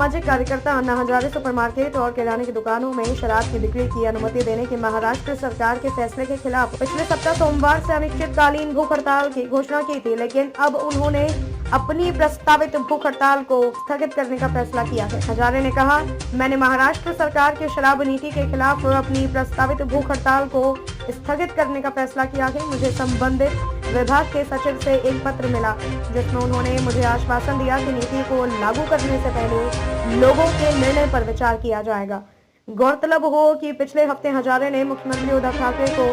सामाजिक कार्यकर्ता अन्ना हजारे सुपरमार्केट और किराने की दुकानों में शराब की बिक्री की अनुमति देने के महाराष्ट्र सरकार के फैसले के खिलाफ पिछले सप्ताह सोमवार से अनिश्चितकालीन भूख हड़ताल की घोषणा की थी, लेकिन अब उन्होंने अपनी प्रस्तावित भूख हड़ताल को स्थगित करने का फैसला किया है। हजारे ने कहा, मैंने महाराष्ट्र सरकार की शराब नीति के खिलाफ अपनी प्रस्तावित भूख हड़ताल को स्थगित करने का फैसला किया है। मुझे संबंधित विभाग के सचिव से एक पत्र मिला जिसमें उन्होंने मुझे आश्वासन दिया कि नीति को लागू करने से पहले लोगों के निर्णय पर विचार किया जाएगा। गौरतलब हो कि पिछले हफ्ते हजारे ने मुख्यमंत्री उद्धव ठाकरे को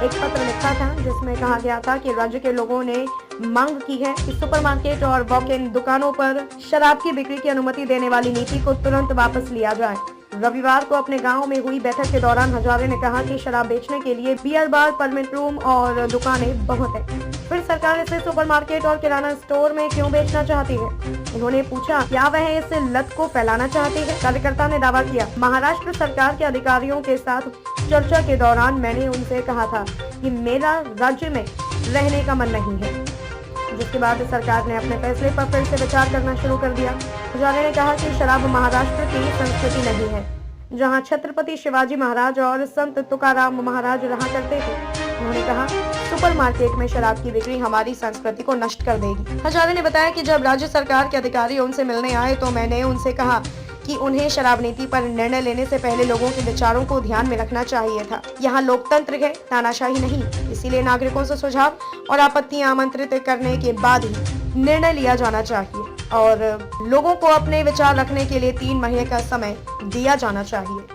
एक पत्र लिखा था जिसमें कहा गया था कि राज्य के लोगों ने मांग की है कि सुपरमार्केट और वॉक इन दुकानों पर शराब की बिक्री की अनुमति देने वाली नीति को तुरंत वापस लिया जाए। रविवार को अपने गांव में हुई बैठक के दौरान हजारे ने कहा कि शराब बेचने के लिए बियर बार, परमिट रूम और दुकानें बहुत है, फिर सरकार इसे सुपरमार्केट और किराना स्टोर में क्यों बेचना चाहती है। उन्होंने पूछा, क्या वह इस लत को फैलाना चाहती है। कार्यकर्ता ने दावा किया, महाराष्ट्र सरकार के अधिकारियों के साथ चर्चा के दौरान मैंने उनसे कहा था कि मेरा राज्य में रहने का मन नहीं है, जिसके बाद सरकार ने अपने फैसले पर फिर से विचार करना शुरू कर दिया। हजारे ने कहा कि शराब महाराष्ट्र की संस्कृति नहीं है, जहां छत्रपति शिवाजी महाराज और संत तुकाराम महाराज रहा करते थे। उन्होंने कहा, सुपरमार्केट में शराब की बिक्री हमारी संस्कृति को नष्ट कर देगी। हजारे ने बताया कि जब राज्य सरकार के अधिकारी उनसे मिलने आए तो मैंने उनसे कहा कि उन्हें शराब नीति पर निर्णय लेने से पहले लोगों के विचारों को ध्यान में रखना चाहिए था। यहाँ लोकतंत्र है, तानाशाही नहीं। इसीलिए नागरिकों से सुझाव और आपत्तियां आमंत्रित करने के बाद ही निर्णय लिया जाना चाहिए और लोगों को अपने विचार रखने के लिए 3 महीने का समय दिया जाना चाहिए।